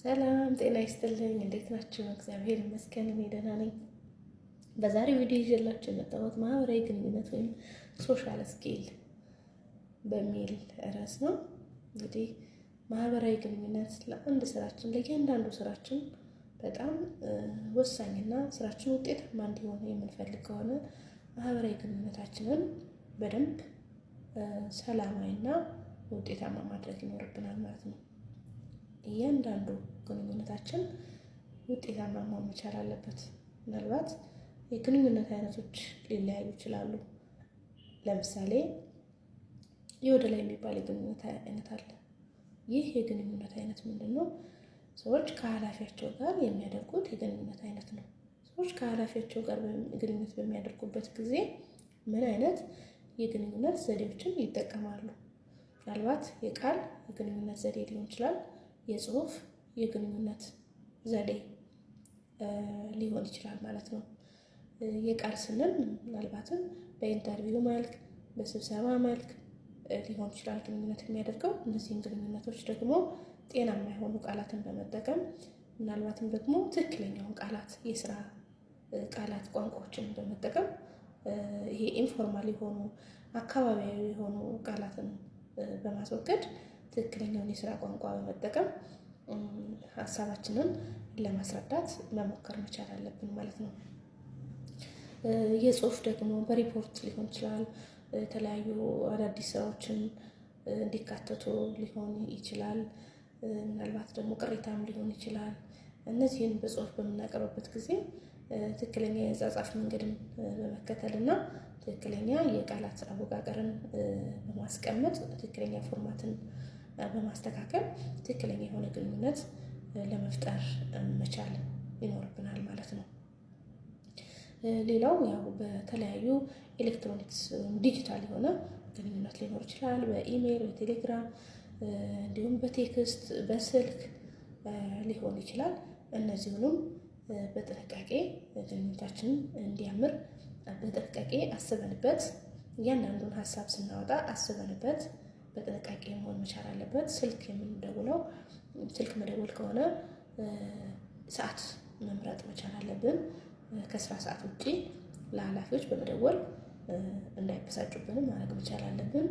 ሰላም ጤና ይስጥልኝ። እንዴት ናችሁ? እግዚአብሔር ይመስገን እኔ ደህና ነኝ። በዛሬው ቪዲዮ ይዤላችሁ የመጣሁት ማህበራዊ ግንኙነት ወይም ሶሻል ስኪል በሚል ርዕስ ነው። እንግዲህ ማህበራዊ ግንኙነት ለአንድ ስራችን ለእያንዳንዱ ስራችን በጣም ወሳኝና ስራችን ውጤታማ እንዲሆን የምንፈልግ ከሆነ ማህበራዊ ግንኙነታችንን በደንብ ሰላማዊና ውጤታማ ማድረግ ይኖርብናል ማለት ነው። እያንዳንዱ ግንኙነታችን ውጤታማ መሆን መቻል አለበት። ምናልባት የግንኙነት አይነቶች ሊለያዩ ይችላሉ። ለምሳሌ የወደ ላይ የሚባል የግንኙነት አይነት አለ። ይህ የግንኙነት አይነት ምንድን ነው? ሰዎች ከኃላፊያቸው ጋር የሚያደርጉት የግንኙነት አይነት ነው። ሰዎች ከኃላፊያቸው ጋር ግንኙነት በሚያደርጉበት ጊዜ ምን አይነት የግንኙነት ዘዴዎችን ይጠቀማሉ? ምናልባት የቃል የግንኙነት ዘዴ ሊሆን ይችላል። የጽሁፍ የግንኙነት ዘዴ ሊሆን ይችላል ማለት ነው። የቃል ስንል ምናልባትም በኢንተርቪው መልክ በስብሰባ መልክ ሊሆን ይችላል ግንኙነት የሚያደርገው። እነዚህን ግንኙነቶች ደግሞ ጤናማ የሆኑ ቃላትን በመጠቀም ምናልባትም ደግሞ ትክክለኛውን ቃላት የስራ ቃላት ቋንቋዎችን በመጠቀም ይሄ ኢንፎርማል የሆኑ አካባቢያዊ የሆኑ ቃላትን በማስወገድ ትክክለኛውን የስራ ቋንቋ በመጠቀም ሀሳባችንን ለማስረዳት መሞከር መቻል አለብን ማለት ነው። የጽሁፍ ደግሞ በሪፖርት ሊሆን ይችላል። የተለያዩ አዳዲስ ስራዎችን እንዲካተቱ ሊሆን ይችላል። ምናልባት ደግሞ ቅሬታም ሊሆን ይችላል። እነዚህን በጽሁፍ በምናቀርብበት ጊዜ ትክክለኛ የአጻጻፍ መንገድን በመከተል እና ትክክለኛ የቃላት አወቃቀርን በማስቀመጥ ትክክለኛ ፎርማትን በማስተካከል ትክክለኛ የሆነ ግንኙነት ለመፍጠር መቻል ይኖርብናል ማለት ነው። ሌላው ያው በተለያዩ ኤሌክትሮኒክስ ዲጂታል የሆነ ግንኙነት ሊኖር ይችላል። በኢሜይል፣ በቴሌግራም እንዲሁም በቴክስት በስልክ ሊሆን ይችላል። እነዚሁንም በጥንቃቄ ግንኙነታችንን እንዲያምር በጥንቃቄ አስበንበት እያንዳንዱን ሀሳብ ስናወጣ አስበንበት በጥንቃቄ መሆን መቻል አለበት። ስልክ የምንደውለው ስልክ መደወል ከሆነ ሰዓት መምረጥ መቻል አለብን። ከስራ ሰዓት ውጪ ለኃላፊዎች በመደወል እንዳይበሳጩብንም ማድረግ መቻል አለብን።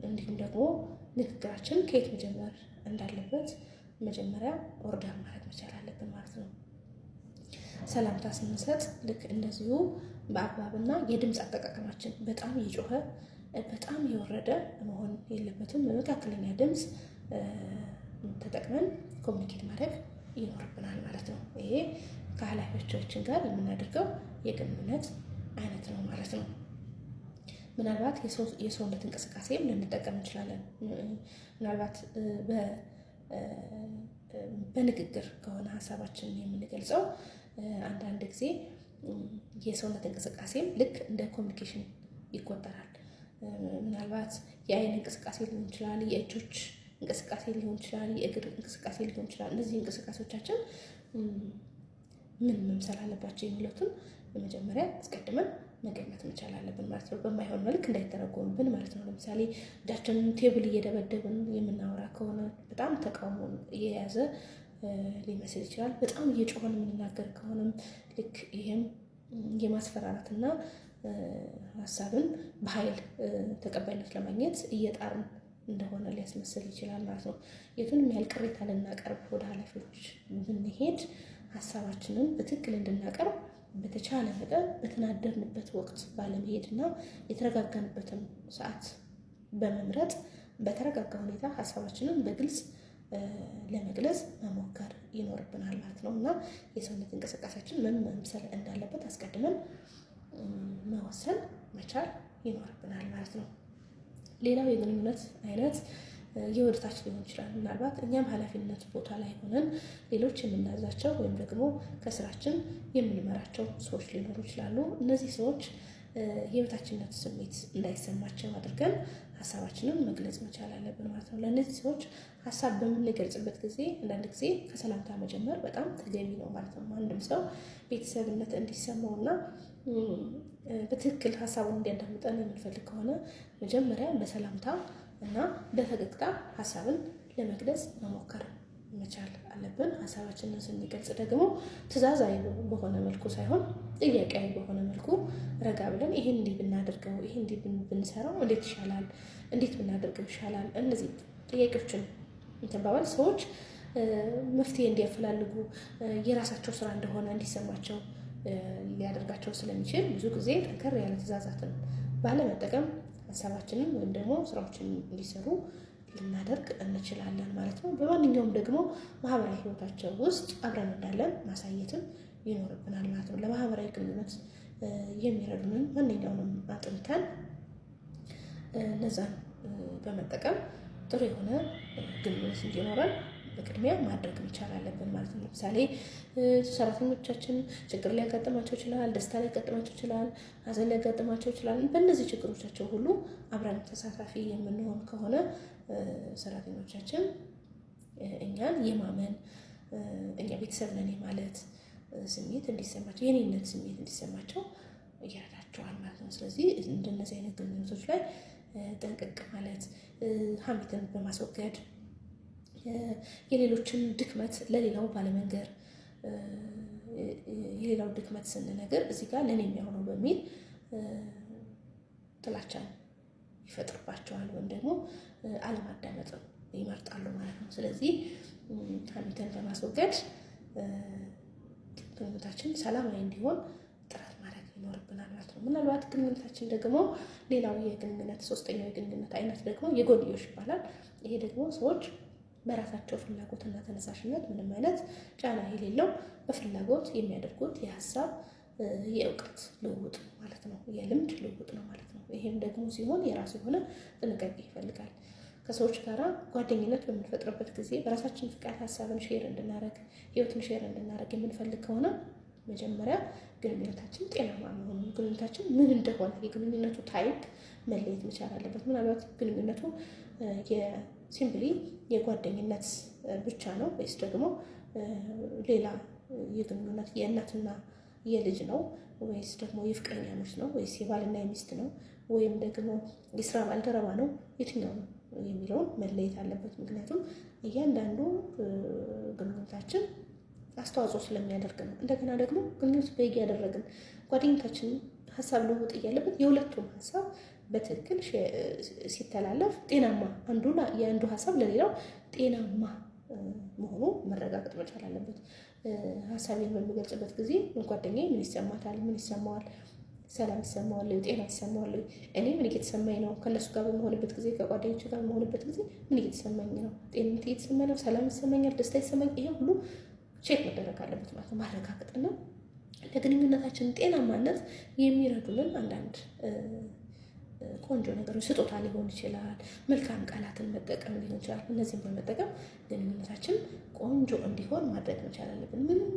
እንዲሁም ደግሞ ንግግራችን ከየት መጀመር እንዳለበት መጀመሪያ ኦርደር ማድረግ መቻል አለብን ማለት ነው። ሰላምታ ስንሰጥ ልክ እንደዚሁ በአግባብና የድምፅ አጠቃቀማችን በጣም የጮኸ በጣም የወረደ መሆን የለበትም። በመካከለኛ ድምፅ ተጠቅመን ኮሚኒኬት ማድረግ ይኖርብናል ማለት ነው። ይሄ ከኃላፊዎቻችን ጋር የምናደርገው የግንኙነት አይነት ነው ማለት ነው። ምናልባት የሰውነት እንቅስቃሴም ልንጠቀም እንችላለን። ምናልባት በንግግር ከሆነ ሀሳባችንን የምንገልጸው አንዳንድ ጊዜ የሰውነት እንቅስቃሴም ልክ እንደ ኮሚኒኬሽን ይቆጠራል። ምናልባት የአይን እንቅስቃሴ ሊሆን ይችላል፣ የእጆች እንቅስቃሴ ሊሆን ይችላል፣ የእግር እንቅስቃሴ ሊሆን ይችላል። እነዚህ እንቅስቃሴዎቻችን ምን መምሰል አለባቸው የሚሉትን በመጀመሪያ አስቀድመን መገመት መቻል አለብን ማለት ነው። በማይሆን መልክ እንዳይተረጎምብን ማለት ነው። ለምሳሌ እጃችንን ቴብል እየደበደብን የምናወራ ከሆነ በጣም ተቃውሞ የያዘ ሊመስል ይችላል። በጣም እየጮኸን የምንናገር ከሆነም ልክ ይሄም የማስፈራራትና ሀሳብን በኃይል ተቀባይነት ለማግኘት እየጣርን እንደሆነ ሊያስመስል ይችላል ማለት ነው። የቱንም ያህል ቅሬታ ልናቀርብ ወደ ኃላፊዎች ብንሄድ ሀሳባችንን በትክክል እንድናቀርብ በተቻለ መጠን በተናደርንበት ወቅት ባለመሄድና የተረጋጋንበትን ሰዓት በመምረጥ በተረጋጋ ሁኔታ ሀሳባችንን በግልጽ ለመግለጽ መሞከር ይኖርብናል ማለት ነው። እና የሰውነት እንቅስቃሴያችን ምን መምሰል እንዳለበት አስቀድመን መወሰን መቻል ይኖርብናል ማለት ነው። ሌላው የግንኙነት አይነት የወደታች ሊሆን ይችላል። ምናልባት እኛም ኃላፊነት ቦታ ላይ ሆነን ሌሎች የምናዛቸው ወይም ደግሞ ከስራችን የምንመራቸው ሰዎች ሊኖሩ ይችላሉ። እነዚህ ሰዎች የበታችነት ስሜት እንዳይሰማቸው አድርገን ሀሳባችንን መግለጽ መቻል አለብን ማለት ነው። ለእነዚህ ሰዎች ሀሳብ በምንገልጽበት ጊዜ አንዳንድ ጊዜ ከሰላምታ መጀመር በጣም ተገቢ ነው ማለት ነው። አንድም ሰው ቤተሰብነት እንዲሰማውና በትክክል ሀሳቡን እንዲያዳምጠን የምንፈልግ ከሆነ መጀመሪያ በሰላምታ እና በፈገግታ ሀሳብን ለመግለጽ መሞከር መቻል አለብን። ሀሳባችንን ስንገልጽ ደግሞ ትዕዛዛዊ በሆነ መልኩ ሳይሆን ጥያቄያዊ በሆነ መልኩ ረጋ ብለን ይሄን እንዲህ ብናደርገው፣ ይሄን እንዲህ ብንሰራው እንዴት ይሻላል፣ እንዴት ብናደርገው ይሻላል፣ እነዚህ ጥያቄዎችን ተባባል ሰዎች መፍትሄ እንዲያፈላልጉ የራሳቸው ስራ እንደሆነ እንዲሰማቸው ሊያደርጋቸው ስለሚችል ብዙ ጊዜ ጠንከር ያለ ትዕዛዛትን ባለመጠቀም ሀሳባችንን ወይም ደግሞ ስራዎችን እንዲሰሩ ልናደርግ እንችላለን ማለት ነው። በማንኛውም ደግሞ ማህበራዊ ህይወታቸው ውስጥ አብረን እንዳለን ማሳየትም ይኖርብናል ማለት ነው። ለማህበራዊ ግንኙነት የሚረዱንን ማንኛውንም አጥንተን እነዛን በመጠቀም ጥሩ የሆነ ግንኙነት እንዲኖረን በቅድሚያ ማድረግ መቻል አለብን ማለት ነው። ለምሳሌ ሰራተኞቻችን ችግር ሊያጋጥማቸው ይችላል፣ ደስታ ሊያጋጥማቸው ይችላል፣ ሀዘን ሊያጋጥማቸው ይችላል። በእነዚህ ችግሮቻቸው ሁሉ አብረን ተሳታፊ የምንሆን ከሆነ ሰራተኞቻችን እኛን የማመን እኛ ቤተሰብ ነን ማለት ስሜት እንዲሰማቸው፣ የኔነት ስሜት እንዲሰማቸው ይረዳቸዋል ማለት ነው። ስለዚህ እንደነዚህ አይነት ግንኙነቶች ላይ ጠንቅቅ ማለት ሀሜትን በማስወገድ የሌሎችን ድክመት ለሌላው ባለመንገር የሌላው ድክመት ስንነገር እዚህ ጋር ለኔ የሚሆነው በሚል ጥላቻን ይፈጥርባቸዋል ወይም ደግሞ አለማዳመጥን ይመርጣሉ ማለት ነው። ስለዚህ ሀሜትን በማስወገድ ግንኙነታችን ሰላማዊ እንዲሆን ጥረት ማድረግ ይኖርብናል ማለት ነው። ምናልባት ግንኙነታችን ደግሞ ሌላው የግንኙነት ሶስተኛው የግንኙነት አይነት ደግሞ የጎንዮሽ ይባላል። ይሄ ደግሞ ሰዎች በራሳቸው ፍላጎትና ተነሳሽነት ምንም አይነት ጫና የሌለው በፍላጎት የሚያደርጉት የሀሳብ የእውቀት ልውውጥ ማለት ነው፣ የልምድ ልውውጥ ነው ማለት ነው። ይሄም ደግሞ ሲሆን የራሱ የሆነ ጥንቃቄ ይፈልጋል። ከሰዎች ጋር ጓደኝነት በምንፈጥርበት ጊዜ በራሳችን ፍቃድ ሀሳብን ሼር እንድናደርግ፣ ህይወትን ሼር እንድናደርግ የምንፈልግ ከሆነ መጀመሪያ ግንኙነታችን ጤናማ መሆኑ፣ ግንኙነታችን ምን እንደሆነ የግንኙነቱ ታይፕ መለየት መቻል አለበት። ምናልባት ግንኙነቱ ሲምፕሊ የጓደኝነት ብቻ ነው ወይስ ደግሞ ሌላ የግንኙነት የእናትና የልጅ ነው ወይስ ደግሞ የፍቅረኛሞች ነው ወይስ የባልና የሚስት ነው ወይም ደግሞ የስራ ባልደረባ ነው፣ የትኛው ነው የሚለውን መለየት አለበት። ምክንያቱም እያንዳንዱ ግንኙነታችን አስተዋጽኦ ስለሚያደርግ ነው። እንደገና ደግሞ ግንኙነት በያደረግን ጓደኝነታችን ሀሳብ ልውውጥ እያለበት የሁለቱም ሀሳብ በትክክል ሲተላለፍ ጤናማ የአንዱ ሀሳብ ለሌላው ጤናማ መሆኑ መረጋገጥ መቻል አለበት። ሀሳቤን በሚገልጽበት ጊዜ ጓደኛዬ ምን ይሰማታል፣ ምን ይሰማዋል፣ ሰላም ይሰማዋል፣ ጤና ይሰማዋል፣ እኔ ምን እየተሰማኝ ነው፣ ከእነሱ ጋር በመሆንበት ጊዜ ከጓደኞች ጋር በመሆንበት ጊዜ ምን እየተሰማኝ ነው፣ ጤንነት እየተሰማኝ ነው፣ ሰላም ይሰማኛል፣ ደስታ ይሰማኝ፣ ይሄ ሁሉ ቼክ መደረግ አለበት ማለት ነው። ማረጋገጥና ለግንኙነታችን ጤናማነት የሚረዱልን አንዳንድ ቆንጆ ነገሮች ስጦታ ሊሆን ይችላል፣ መልካም ቃላትን መጠቀም ሊሆን ይችላል። እነዚህን በመጠቀም ግንኙነታችን ቆንጆ እንዲሆን ማድረግ መቻል አለብን። ምንም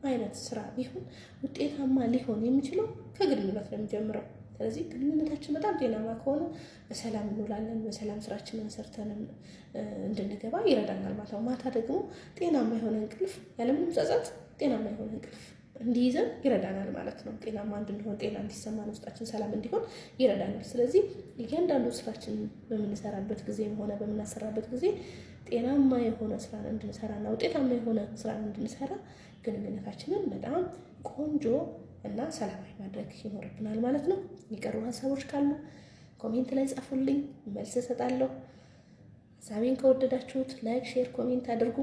አይነት ስራ ቢሆን ውጤታማ ሊሆን የሚችለው ከግንኙነት ነው የሚጀምረው። ስለዚህ ግንኙነታችን በጣም ጤናማ ከሆነ በሰላም እንውላለን፣ በሰላም ስራችንን ሰርተን እንድንገባ ይረዳናል ማለት ነው። ማታ ደግሞ ጤናማ የሆነ እንቅልፍ ያለምንም ጸጸት ጤናማ የሆነ እንቅልፍ እንዲይዘን ይረዳናል ማለት ነው። ጤናማ እንድንሆን፣ ጤና እንዲሰማን፣ ውስጣችን ሰላም እንዲሆን ይረዳናል። ስለዚህ እያንዳንዱ ስራችን በምንሰራበት ጊዜም ሆነ በምናሰራበት ጊዜ ጤናማ የሆነ ስራ እንድንሰራና ውጤታማ የሆነ ስራ እንድንሰራ ግንኙነታችንን በጣም ቆንጆ እና ሰላማዊ ማድረግ ይኖርብናል ማለት ነው። የሚቀሩ ሀሳቦች ካሉ ኮሜንት ላይ ጻፉልኝ፣ መልስ እሰጣለሁ። ሀሳቤን ከወደዳችሁት ላይክ፣ ሼር፣ ኮሜንት አድርጉ።